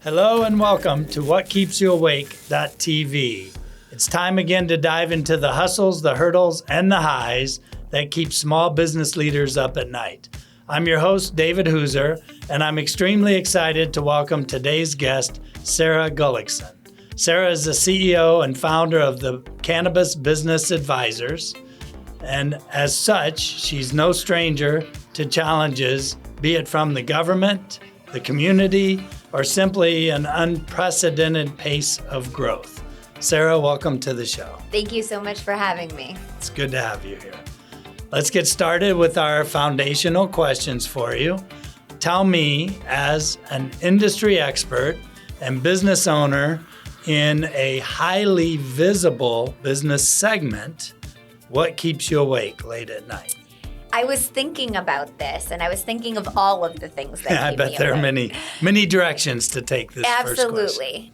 Hello and welcome to What Keeps You Awake.tv. It's time again to dive into the hustles, the hurdles, and the highs that keep small business leaders up at night. I'm your host, David Hooser, and I'm extremely excited to welcome today's guest, Sara Gullickson. Sara is the CEO and founder of the Cannabis Business Advisors, and as such, she's no stranger to challenges, be it from the government, the community, or simply an unprecedented pace of growth. Sara, welcome to the show. Thank you so much for having me. It's good to have you here. Let's get started with our foundational questions for you. Tell me, as an industry expert and business owner in a highly visible business segment, what keeps you awake late at night? I was thinking about this, and I was thinking of all of the things that I keep me bet there awake. are many directions to take this first question. Absolutely.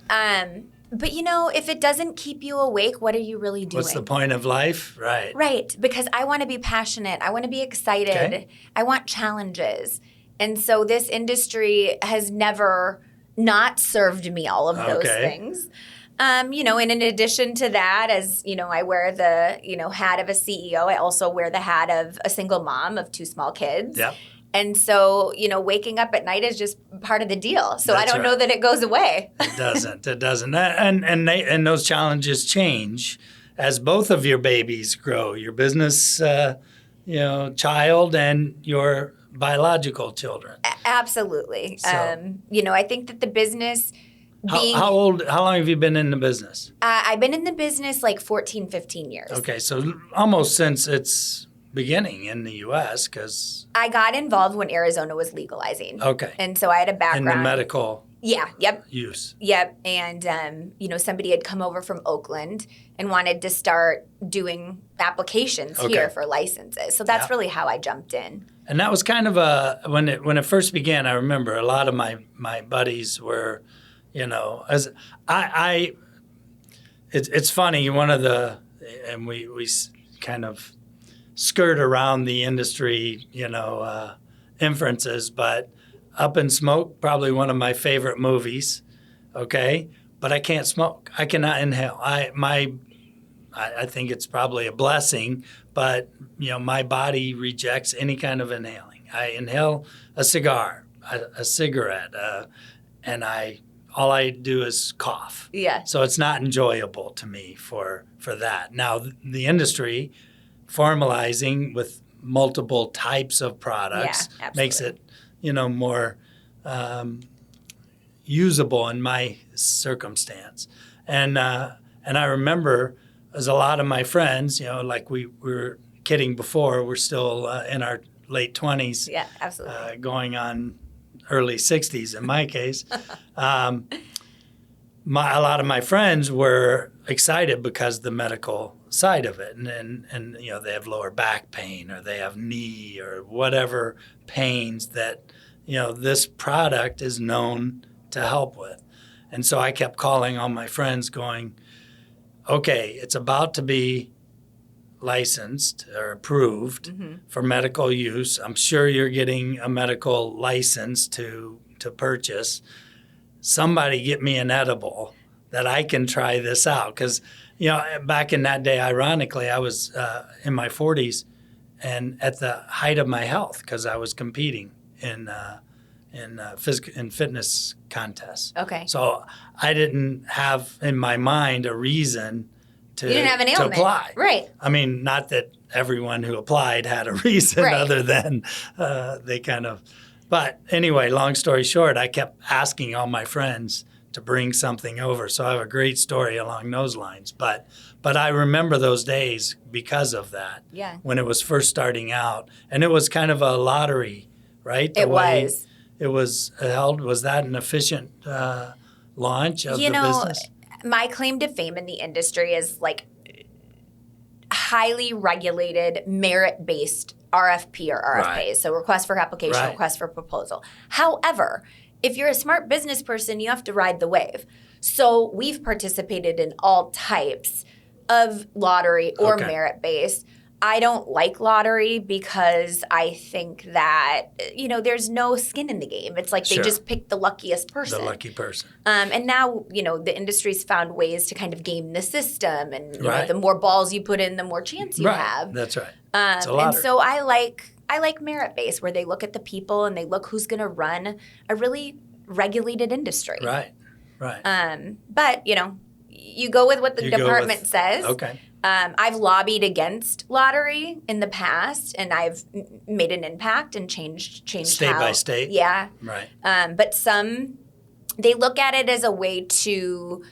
But you know, if it doesn't keep you awake, what are you really doing? What's the point of life? Right. Right, because I want to be passionate. I want to be excited. Okay. I want challenges. And so this industry has never not served me all of those things. And in addition to that, as you know, I wear the, hat of a CEO. I also wear the hat of a single mom of 2 small kids. Yep. And so, waking up at night is just part of the deal. So That's I don't know that it goes away. It doesn't. And those challenges change as both of your babies grow, your business, child and your biological children. Absolutely. So, I think that the business how long have you been in the business? I've been in the business like 14, 15 years. Okay, so almost since its beginning in the U.S. because I got involved when Arizona was legalizing. Okay. And so I had a background. In the medical use. Yep. And, somebody had come over from Oakland and wanted to start doing applications here for licenses. So that's really how I jumped in. And that was kind of when it first began, I remember a lot of my buddies were, as it's funny, and we kind of skirt around the industry, inferences, but Up in Smoke, probably one of my favorite movies, okay? But I can't smoke. I cannot inhale. I think it's probably a blessing, but, my body rejects any kind of inhaling. I inhale a cigar, a cigarette, and all I do is cough. Yeah. So it's not enjoyable to me for that. Now, the industry formalizing with multiple types of products makes it, more usable in my circumstance. And I remember as a lot of my friends, like we were kidding before, we're still in our late 20s. Yeah, absolutely. Going on early 60s in my case. A lot of my friends were excited because of the medical side of it. And they have lower back pain or they have knee or whatever pains that, this product is known to help with. And so I kept calling on my friends going, okay, it's about to be licensed or approved for medical use. I'm sure you're getting a medical license to purchase. Somebody get me an edible that I can try this out. Because, back in that day, ironically, I was in my 40s and at the height of my health because I was competing in fitness contests. Okay. So I didn't have in my mind a reason to apply. Right. I mean, not that everyone who applied had a reason other than they kind of. But anyway, long story short, I kept asking all my friends to bring something over. So I have a great story along those lines. But I remember those days because of that. Yeah. When it was first starting out. And it was kind of a lottery, right? It was. It was held. Was that an efficient launch of the business? My claim to fame in the industry is like highly regulated, merit-based RFP or RFPs. Right. So request for application, request for proposal. However, if you're a smart business person, you have to ride the wave. So we've participated in all types of lottery or merit-based. I don't like lottery because I think that, there's no skin in the game. It's like they just pick the luckiest person. The lucky person. And now, the industry's found ways to kind of game the system. And Right. the more balls you put in, the more chance you Right. have. That's right. And It's a lottery. so I like merit-based, where they look at the people and they look who's going to run a really regulated industry. Right. Right. But, you go with what the department says. Okay. I've lobbied against lottery in the past, and I've made an impact and changed State by state? Yeah. Right. But some, they look at it as a way to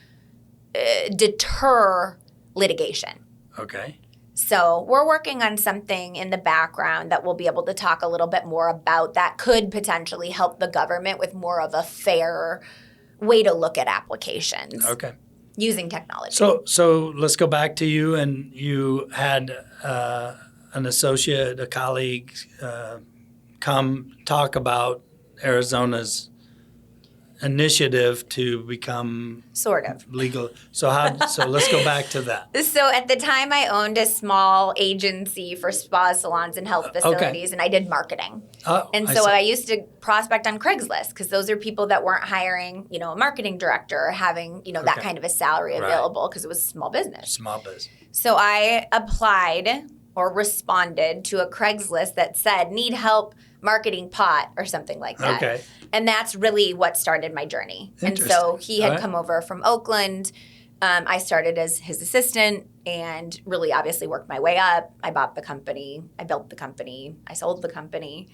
deter litigation. Okay. So we're working on something in the background that we'll be able to talk a little bit more about that could potentially help the government with more of a fair way to look at applications. Okay. Using technology. So let's go back to you, and you had an associate, a colleague, come talk about Arizona's initiative to become Sort of. legal. So let's go back to that. So at the time, I owned a small agency for spas, salons, and health facilities, and I did marketing. Oh, And so I used to prospect on Craigslist because those are people that weren't hiring, a marketing director or having, that kind of a salary available because it was small business. Small business. So I applied or responded to a Craigslist that said, need help marketing pot or something like that. Okay. And that's really what started my journey. And so he had come over from Oakland. I started as his assistant and really obviously worked my way up. I bought the company. I built the company. I sold the company.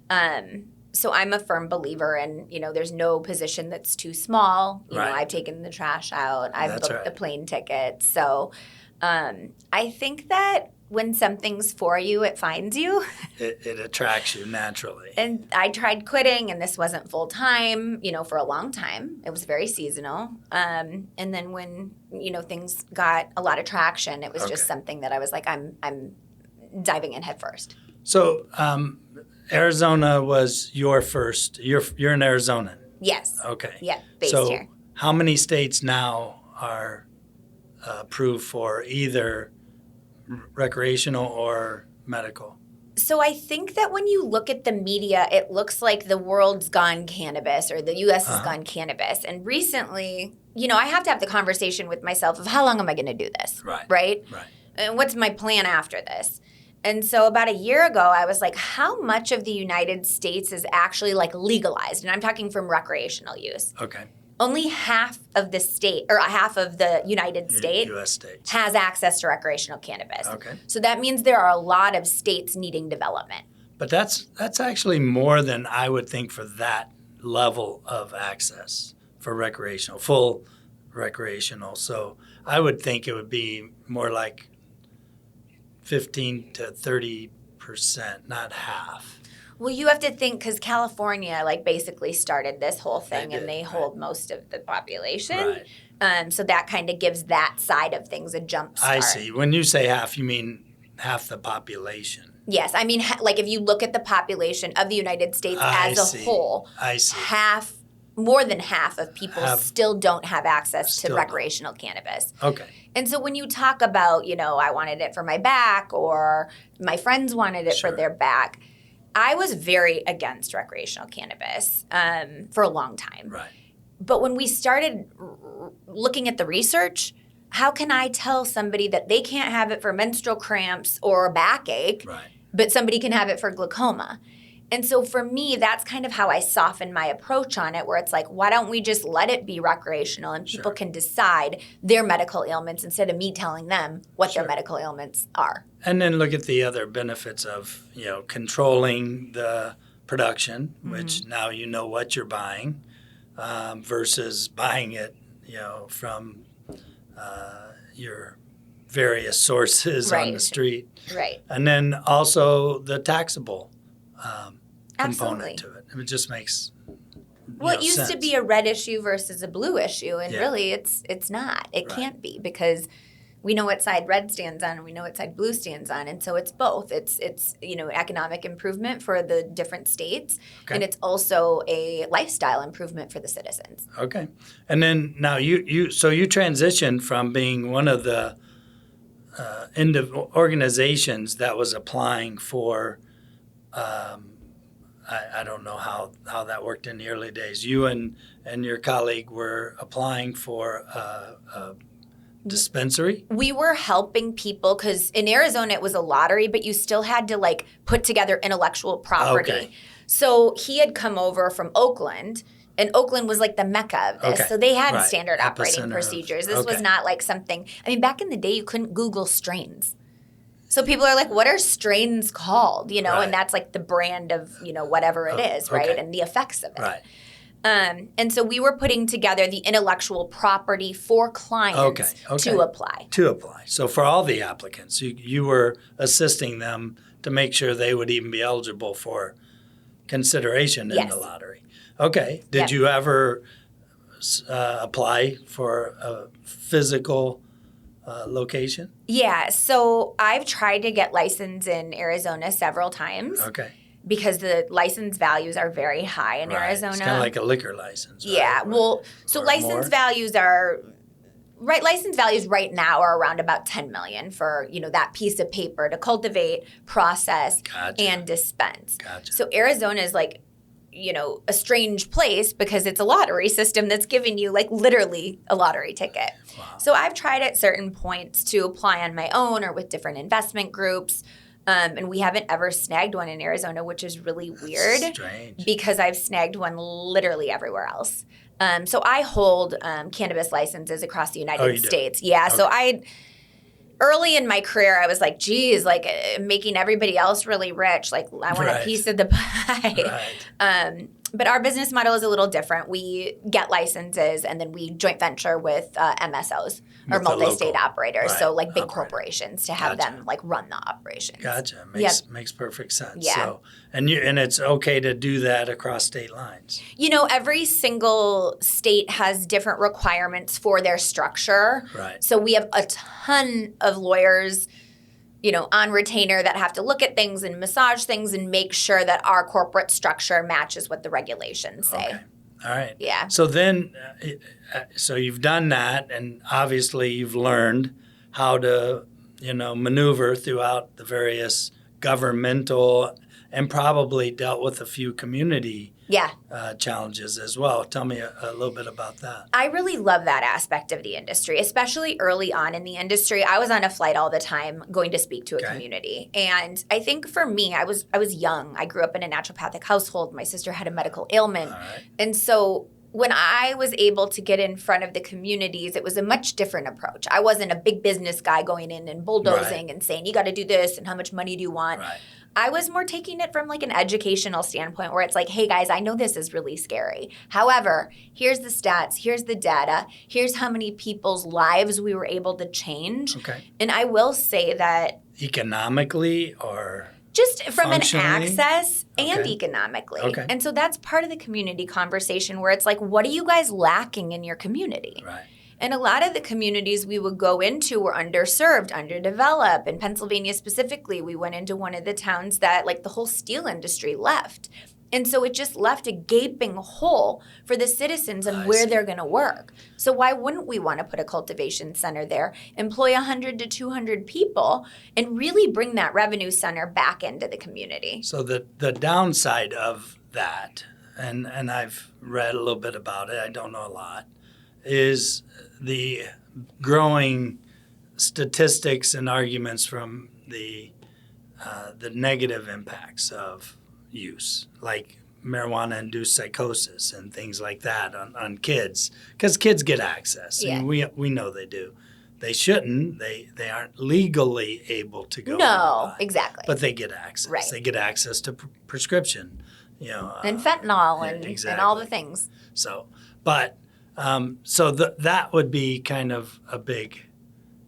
So I'm a firm believer in, there's no position that's too small. I've taken the trash out. I've booked the plane ticket. So I think that when something's for you, it finds you. It attracts you naturally. And I tried quitting, and this wasn't full time, for a long time. It was very seasonal. And then when, things got a lot of traction, it was just something that I was like, I'm diving in head first. So Arizona was your first. You're an Arizonan. Yes. Okay. Yeah, based here. How many states now are approved for either recreational or medical? So I think that when you look at the media, it looks like the world's gone cannabis or the U.S. has gone cannabis. And recently, I have to have the conversation with myself of how long am I going to do this? Right. Right? And what's my plan after this? And so about a year ago, I was like, how much of the United States is actually legalized? And I'm talking from recreational use. Okay. Only half of the state or half of the United States U.S. states has access to recreational cannabis. Okay. So that means there are a lot of states needing development. But that's actually more than I would think for that level of access for recreational, full recreational. So I would think it would be more like 15 to 30%, not half. Well, you have to think because California basically started this whole thing and they hold most of the population. Right. So that kind of gives that side of things a jump start. I see. When you say half, you mean half the population. Yes. I mean, if you look at the population of the United States as a whole, I see. More than half of people still don't have access to recreational cannabis. Okay. And so when you talk about, I wanted it for my back or my friends wanted it for their back, I was very against recreational cannabis for a long time. Right. But when we started looking at the research, how can I tell somebody that they can't have it for menstrual cramps or a backache, but somebody can have it for glaucoma? And so for me, that's kind of how I soften my approach on it, where it's like, why don't we just let it be recreational and people can decide their medical ailments instead of me telling them what their medical ailments are. And then look at the other benefits of, controlling the production, which now you know what you're buying, versus buying it, from your various sources on the street. Right. And then also the taxable Absolutely. component to it. It just makes Well, it used sense. to be a red issue versus a blue issue, and really it's not. It can't be because we know what side red stands on and we know what side blue stands on, and so it's both. It's economic improvement for the different states, and it's also a lifestyle improvement for the citizens. Okay. And then now you transitioned from being one of the organizations that was applying for, I don't know how that worked in the early days. You and your colleague were applying for a dispensary? We were helping people because in Arizona it was a lottery, but you still had to like put together intellectual property. Okay. So he had come over from Oakland. And Oakland was like the mecca of this. Okay. So they had Right. standard operating Epicenter procedures. of- This was okay. not like something, I mean, back in the day, you couldn't Google strains. So people are like, what are strains called? You know, Right. and that's like the brand of, you know, whatever it is, right? okay. And the effects of it. Right. And so we were putting together the intellectual property for clients Okay. to apply. To apply. So for all the applicants, you were assisting them to make sure they would even be eligible for consideration in Yes. the lottery. Okay. Did Yep. you ever apply for a physical location? Yeah. So I've tried to get licensed in Arizona several times Okay. because the license values are very high in Right. Arizona. It's kind of like a liquor license. Right? Yeah, well, so or license more? values are right. License values right now are around about 10 million for that piece of paper to cultivate, process, Gotcha. and dispense. Gotcha. So Arizona is like a strange place because it's a lottery system that's giving you like literally a lottery ticket. Wow. So I've tried at certain points to apply on my own or with different investment groups. And we haven't ever snagged one in Arizona, which is really weird Strange. because I've snagged one literally everywhere else. So I hold cannabis licenses across the United you do? States. Yeah. So early in my career, I was like, geez, like making everybody else really rich. Like I want Right. a piece of the pie. Right. But our business model is a little different. We get licenses and then we joint venture with MSOs or With the multi-state local- operators. right, So like big operator. corporations to have Gotcha. them like run the operations. Gotcha. Makes perfect sense. Yeah. So, and it's okay to do that across state lines. Every single state has different requirements for their structure. Right. So we have a ton of lawyers, on retainer that have to look at things and massage things and make sure that our corporate structure matches what the regulations say. Okay. All right. Yeah. So then, so you've done that, and obviously you've learned how to, maneuver throughout the various governmental and probably dealt with a few community Yeah. challenges as well. Tell me a little bit about that. I really love that aspect of the industry, especially early on in the industry. I was on a flight all the time going to speak to a Okay. community. And I think for me, I was young. I grew up in a naturopathic household. My sister had a medical ailment. All right. And so when I was able to get in front of the communities, it was a much different approach. I wasn't a big business guy going in and bulldozing and saying, you got to do this and how much money do you want? Right. I was more taking it from like an educational standpoint where it's like, hey guys, I know this is really scary. However, here's the stats, here's the data, here's how many people's lives we were able to change. Okay. And I will say that Economically or just from an functionally? access and Okay. economically. Okay. And so that's part of the community conversation where it's like, what are you guys lacking in your community? right. And a lot of the communities we would go into were underserved, underdeveloped. In Pennsylvania specifically, we went into one of the towns that like the whole steel industry left. And so it just left a gaping hole for the citizens and I where see. they're going to work. So why wouldn't we want to put a cultivation center there, employ 100 to 200 people, and really bring that revenue center back into the community? So the downside of that, and I've read a little bit about it, I don't know a lot, is the growing statistics and arguments from the negative impacts of use, like marijuana-induced psychosis and things like that on kids, because kids get access, Yeah. and we know they do. They shouldn't. They aren't legally able to go. No, and buy, exactly. but they get access. Right. They get access to prescription, And fentanyl yeah, and exactly. all the things. So, but that would be kind of a big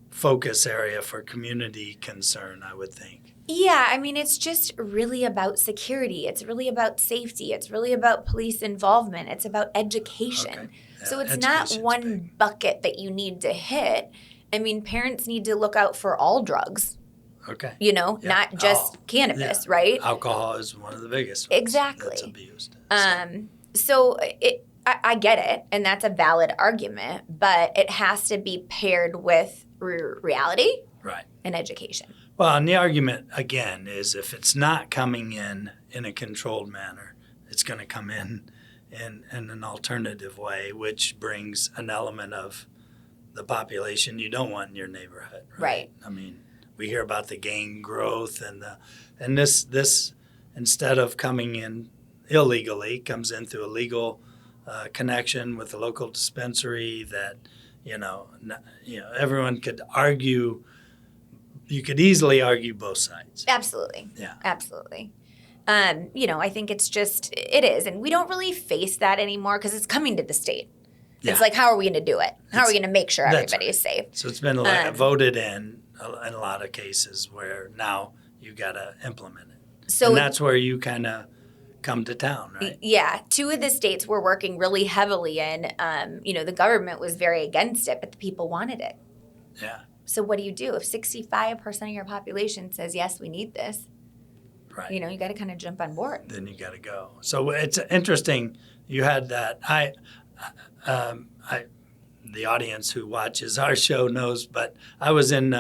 focus area for community concern, I would think. Yeah, I mean, it's just really about security. It's really about safety. It's really about police involvement. It's about education. Okay. Yeah, So it's not education's one big. bucket that you need to hit. I mean, parents need to look out for all drugs, Okay. not just Oh, cannabis, yeah. right? Alcohol is one of the biggest ones Exactly. that's abused. So I get it, and that's a valid argument, but it has to be paired with reality Right. and education. Well, and the argument, again, is if it's not coming in a controlled manner, it's going to come in an alternative way, which brings an element of the population you don't want in your neighborhood. Right. I mean, we hear about the gang growth and this instead of coming in illegally, comes in through a legal connection with the local dispensary that, everyone could argue. You could easily argue both sides. Absolutely. Yeah. Absolutely. I think it is. And we don't really face that anymore because it's coming to the state. Yeah. It's like, how are we going to do it? How are we going to make sure everybody is safe? So it's been voted in a lot of cases where now you got to implement it. And that's where you kind of come to town, right? Yeah. 2 of the states we're working really heavily in, the government was very against it, but the people wanted it. Yeah. So what do you do? If 65% of your population says, yes, we need this, right. You got to kind of jump on board. Then you got to go. So it's interesting you had that. The audience who watches our show knows, but I was in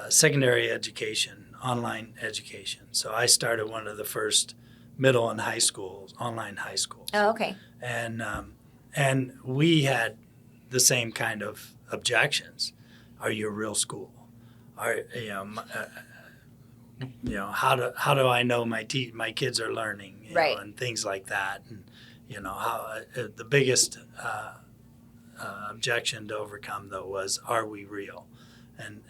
secondary education, online education. So I started one of the first middle and high schools, online high schools. Oh, okay. And we had the same kind of objections. Are you a real school? How do I know my kids are learning? Right. And things like that. And how the biggest objection to overcome though was, are we real? And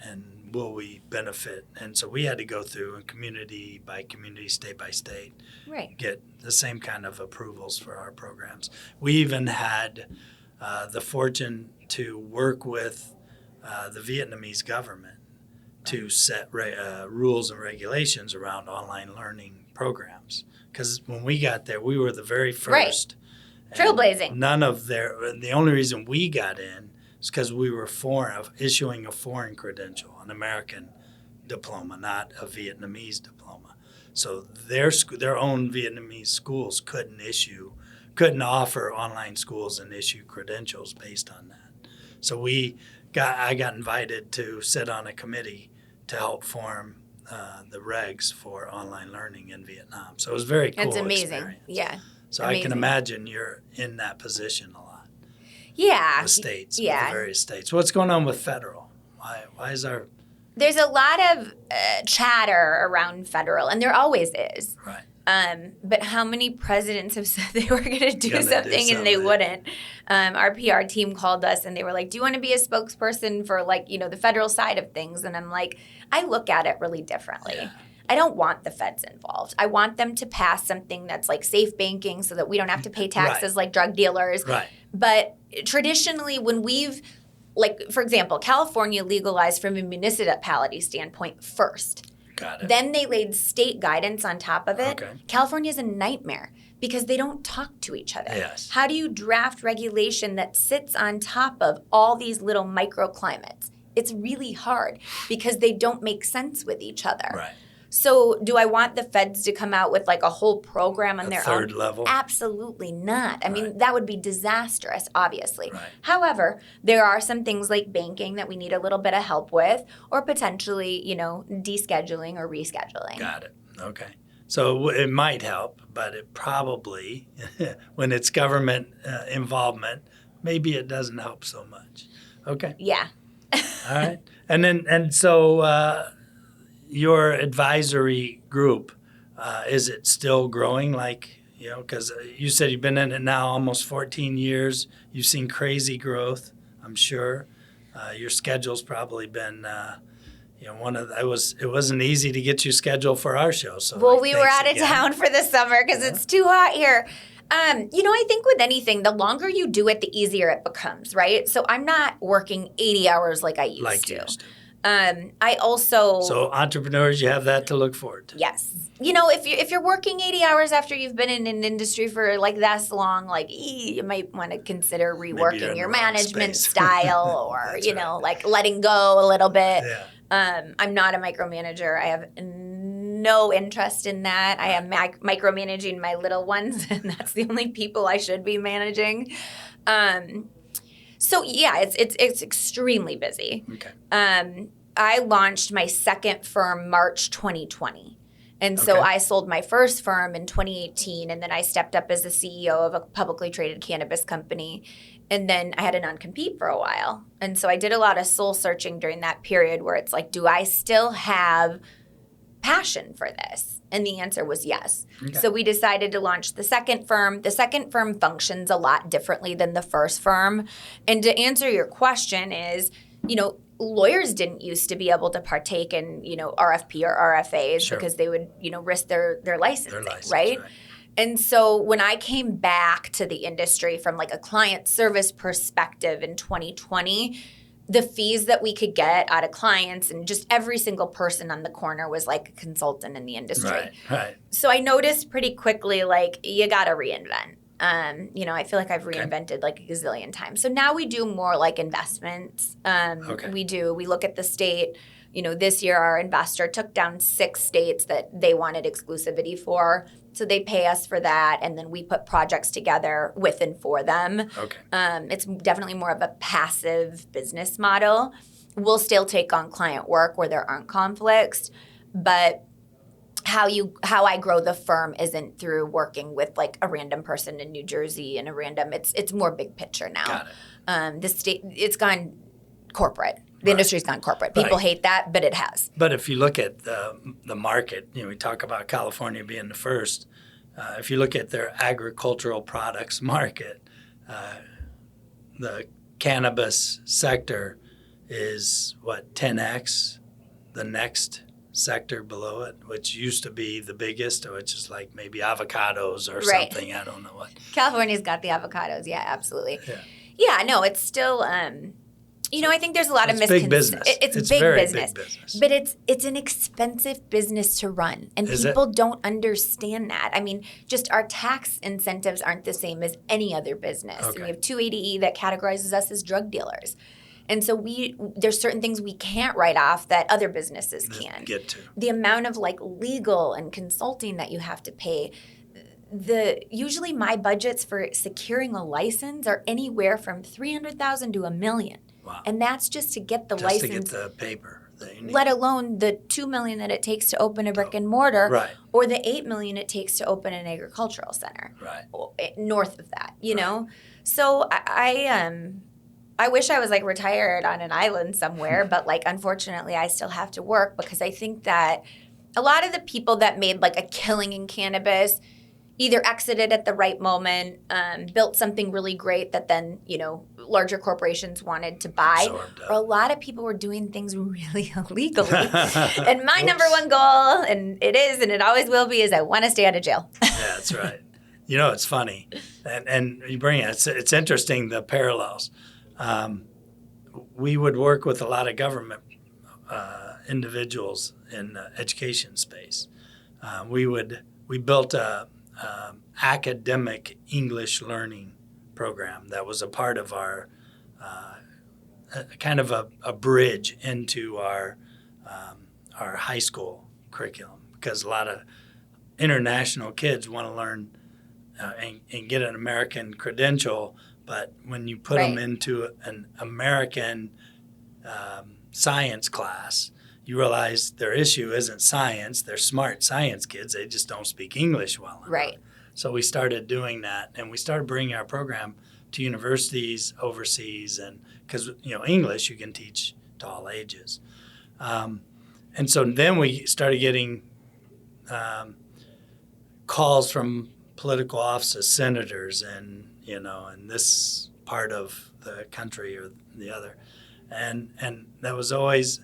will we benefit? And so we had to go through and community by community, state by state, right. get the same kind of approvals for our programs. We even had the fortune to work with the Vietnamese government to set rules and regulations around online learning programs. Because when we got there, we were the very first. Right. Trailblazing. The only reason we got in is because we were issuing a foreign credential, an American diploma, not a Vietnamese diploma. So their own Vietnamese schools couldn't offer online schools and issue credentials based on that. So I got invited to sit on a committee to help form the regs for online learning in Vietnam. So it was very cool. That's amazing. Experience. Yeah. So amazing. I can imagine you're in that position a lot. Yeah. The states, yeah. With the various states. What's going on with federal? Why is our... There's a lot of chatter around federal, and there always is. Right. But how many presidents have said they were going to do something and they wouldn't? Our PR team called us and they were like, do you want to be a spokesperson for the federal side of things? And I'm like, I look at it really differently. Yeah. I don't want the feds involved. I want them to pass something that's like safe banking so that we don't have to pay taxes like drug dealers. Right. But traditionally when for example, California legalized from a municipality standpoint first. Got it. Then they laid state guidance on top of it. Okay. California is a nightmare because they don't talk to each other. Yes. How do you draft regulation that sits on top of all these little microclimates? It's really hard because they don't make sense with each other. Right. So do I want the feds to come out with like a whole program on their own? Third level? Absolutely not. I mean, that would be disastrous, obviously. Right. However, there are some things like banking that we need a little bit of help with, or potentially, descheduling or rescheduling. Got it. Okay. So it might help, but it probably, when it's government involvement, maybe it doesn't help so much. Okay. Yeah. All right. And so your advisory group, is it still growing? Because you said you've been in it now almost 14 years. You've seen crazy growth, I'm sure. Your schedule's probably been, it wasn't easy to get you scheduled for our show. So we were out of town for the summer because it's too hot here. I think with anything, the longer you do it, the easier it becomes, right? So I'm not working 80 hours like I used to. I also... So entrepreneurs, you have that to look forward to. Yes. If you're working 80 hours after you've been in an industry for this long, you might want to consider reworking your management style or, letting go a little bit. Yeah. I'm not a micromanager. I have no interest in that. I am micromanaging my little ones, and that's the only people I should be managing. So yeah, it's extremely busy. Okay. I launched my second firm March 2020. And so Okay. I sold my first firm in 2018, and then I stepped up as the CEO of a publicly traded cannabis company. And then I had a non-compete for a while. And so I did a lot of soul searching during that period where it's like, do I still have passion for this? And the answer was yes. Okay. So we decided to launch the second firm. The second firm functions a lot differently than the first firm. And to answer your question is, lawyers didn't used to be able to partake in, RFP or RFAs Sure. because they would, risk their licensing, Their license, right? And so when I came back to the industry from like a client service perspective in 2020, the fees that we could get out of clients and just every single person on the corner was like a consultant in the industry. Right. So I noticed pretty quickly, like, you got to reinvent. I feel like I've reinvented like a gazillion times. So now we do more like investments. We look at the state. This year our investor took down 6 states that they wanted exclusivity for. So they pay us for that, and then we put projects together with and for them. Okay. It's definitely more of a passive business model. We'll still take on client work where there aren't conflicts, but how I grow the firm isn't through working with like a random person in New Jersey and it's more big picture now. Got it. The state, it's gone corporate. The industry's gone corporate. People hate that, but it has. But if you look at the market, we talk about California being the first. If you look at their agricultural products market, the cannabis sector is 10x the next sector below it, which used to be the biggest, which is like maybe avocados or something. I don't know what. California's got the avocados. Yeah, absolutely. Yeah, no, it's still. I think there's a lot of misconceptions. Big business. It's big business. But it's an expensive business to run, and people don't understand that. I mean, just our tax incentives aren't the same as any other business. Okay. And we have 280E that categorizes us as drug dealers. And so there's certain things we can't write off that other businesses can. Get to. The amount of like legal and consulting that you have to pay. Usually my budgets for securing a license are anywhere from $300,000 to $1 million. Wow. And that's just to get the license. Just to get the paper that you need. Let alone the $2 million that it takes to open a brick and mortar, right, or the $8 million it takes to open an agricultural center, right, north of that. You know, so I wish I was like retired on an island somewhere, but like unfortunately I still have to work because I think that a lot of the people that made like a killing in cannabis either exited at the right moment, built something really great that then, larger corporations wanted to buy. Or a lot of people were doing things really illegally. And my number one goal, and it is and it always will be, is I want to stay out of jail. Yeah, that's right. It's funny. And you bring it. It's interesting, the parallels. We would work with a lot of government individuals in the education space. We built a academic English learning program that was a part of our kind of a bridge into our high school curriculum, because a lot of international kids want to learn and get an American credential, but when you put them into an American science class, you realize their issue isn't science. They're smart science kids. They just don't speak English well enough. Right. So we started doing that, and we started bringing our program to universities overseas, and because English you can teach to all ages, and so then we started getting calls from political offices, senators, and in this part of the country or the other, and that was always.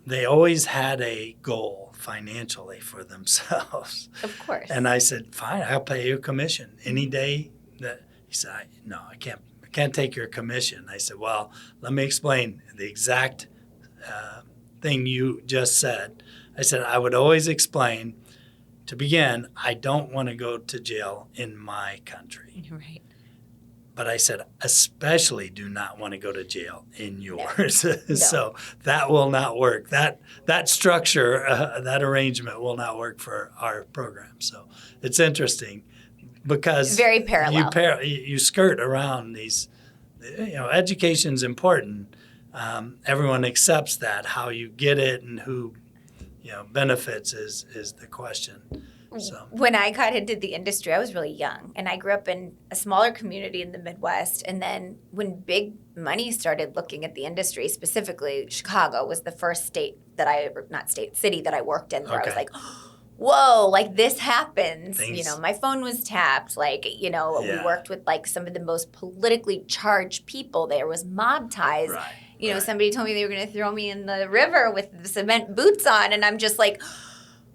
They always had a goal financially for themselves. Of course. And I said, fine, I'll pay you a commission any day. He said, no, I can't take your commission. I said, well, let me explain the exact thing you just said. I said, I would always explain, to begin, I don't want to go to jail in my country. Right. But I said, especially do not want to go to jail in yours. No. So that will not work. That structure, that arrangement will not work for our program. So it's interesting because very parallel. You skirt around these. Education's important, everyone accepts that. How you get it and who benefits is the question. So when I got into the industry, I was really young, and I grew up in a smaller community in the Midwest. And then when big money started looking at the industry, specifically Chicago was the first city that I worked in where I was like, whoa, like this happens. My phone was tapped. We worked with like some of the most politically charged people. There was mob ties. Right. Somebody told me they were going to throw me in the river with the cement boots on, and I'm just like,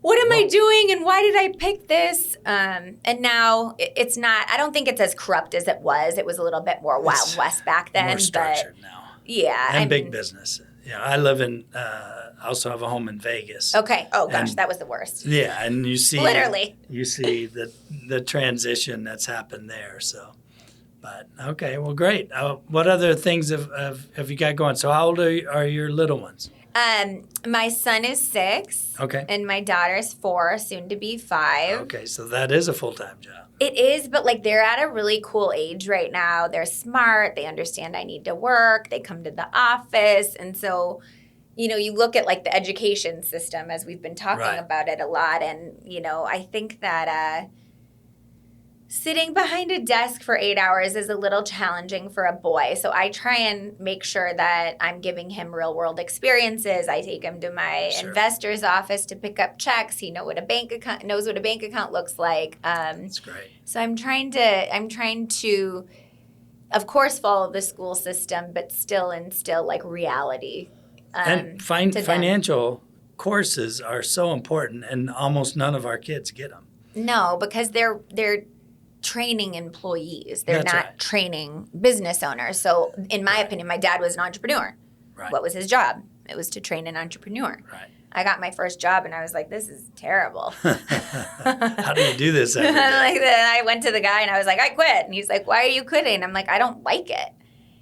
what am I doing, and why did I pick this? And now it's not, I don't think it's as corrupt as it was. It was a little bit more Wild West back then. More structured now. Yeah. And big business. I live I also have a home in Vegas. Okay. Oh, gosh, that was the worst. Yeah, and you see. Literally. You see the transition that's happened there, so. But, okay, well, great. What other things have you got going? So how old are your little ones? My son is 6. Okay. And my daughter's 4, soon to be 5. Okay, so that is a full-time job. It is, but like they're at a really cool age right now. They're smart. They understand I need to work. They come to the office. And so, you look at like the education system as we've been talking about it a lot. And, I think that sitting behind a desk for 8 hours is a little challenging for a boy. So I try and make sure that I'm giving him real world experiences. I take him to my investor's office to pick up checks. He knows what a bank account looks like. That's great. So I'm trying to, of course, follow the school system, but still instill like reality. And financial courses are so important, and almost none of our kids get them. No, because they're training employees. They're That's not training business owners. So in my opinion, my dad was an entrepreneur. Right. What was his job? It was to train an entrepreneur. Right. I got my first job and I was like, this is terrible. How do you do this every day? Then I went to the guy and I was like, I quit. And he's like, why are you quitting? I'm like, I don't like it.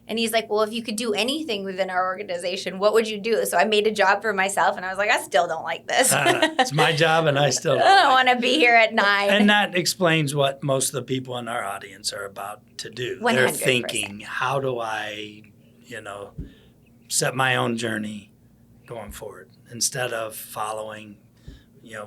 And he's like, well, if you could do anything within our organization, what would you do? So I made a job for myself, and I was like, I still don't like this. It's my job, and I still don't I don't want to be here at 9. And that explains what most of the people in our audience are about to do. 100%. They're thinking, how do I, set my own journey going forward instead of following,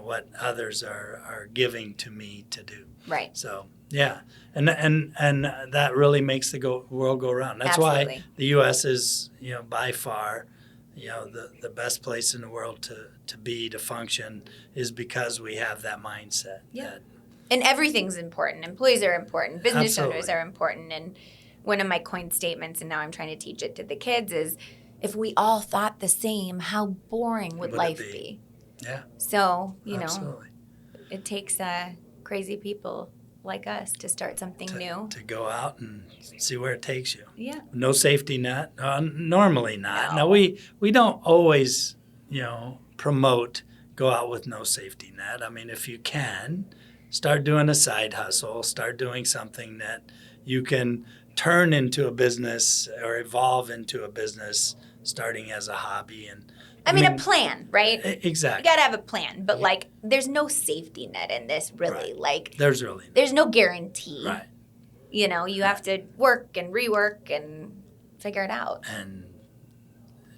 what others are giving to me to do. Right. So, yeah. And that really makes the world go around. That's Absolutely. why the U.S. is, by far, the best place in the world to function is because we have that mindset. Yeah. And everything's important. Employees are important. Business Absolutely. owners are important. And one of my coined statements, and now I'm trying to teach it to the kids, is if we all thought the same, how boring would life be? Yeah. So, Absolutely. It takes crazy people like us to start something new. To go out and see where it takes you. Yeah. No safety net. Normally not. No. Now, we don't always, promote go out with no safety net. I mean, if you can, start doing a side hustle. Start doing something that you can turn into a business or evolve into a business starting as a hobby. And I mean, a plan, right? Exactly. You got to have a plan. But, there's no safety net in this, really. Right. There's no guarantee. Right. You have to work and rework and figure it out. And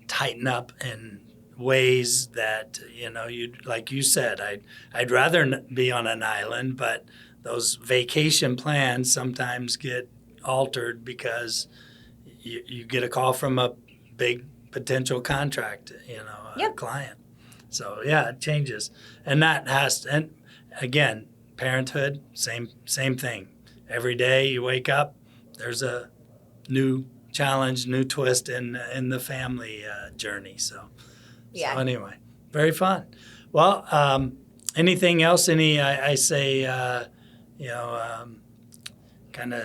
tighten up in ways that, you'd, like you said, I'd rather be on an island, but those vacation plans sometimes get altered because you get a call from a big potential contract, a client. So yeah, it changes. And and again, parenthood, same thing. Every day you wake up, there's a new challenge, new twist in the family journey. So anyway, very fun. Well, anything else? I say, kind of,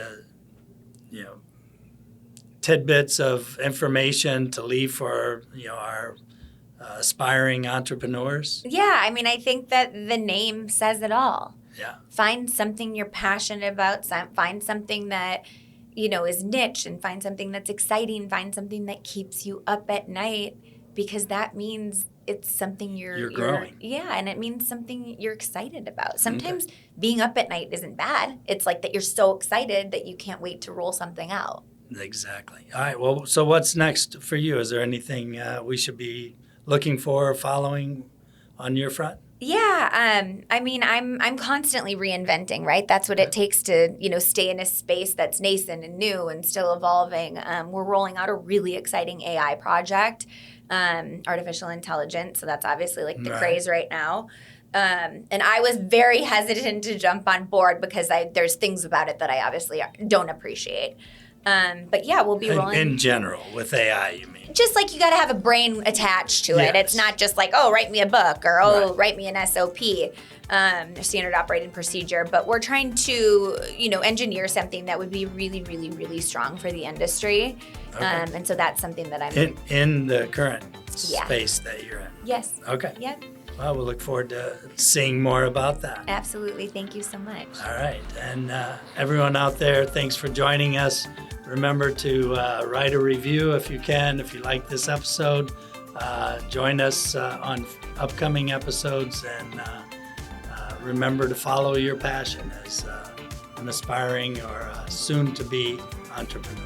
tidbits of information to leave for our aspiring entrepreneurs? Yeah, I mean, I think that the name says it all. Yeah. Find something you're passionate about. Find something that is niche, and find something that's exciting. Find something that keeps you up at night, because that means it's something you're growing. Yeah, and it means something you're excited about. Sometimes being up at night isn't bad. It's like that you're so excited that you can't wait to roll something out. Exactly. All right. Well, so what's next for you? Is there anything we should be looking for or following on your front? Yeah, I mean, I'm constantly reinventing, right? That's what it takes to, stay in a space that's nascent and new and still evolving. We're rolling out a really exciting AI project, artificial intelligence. So that's obviously like the craze right now. And I was very hesitant to jump on board because there's things about it that I obviously don't appreciate. But yeah, we'll be rolling. In general, with AI, you mean? Just like you got to have a brain attached to it. It's not just like, oh, write me a book or, write me an SOP, a standard operating procedure. But we're trying to, engineer something that would be really, really, really strong for the industry. Okay. And so that's something that I'm... In the current space that you're in? Yes. Okay. Yep. Well, we'll look forward to seeing more about that. Absolutely. Thank you so much. All right. And everyone out there, thanks for joining us. Remember to write a review if you can, if you like this episode. Join us on upcoming episodes, and remember to follow your passion as an aspiring or soon-to-be entrepreneur.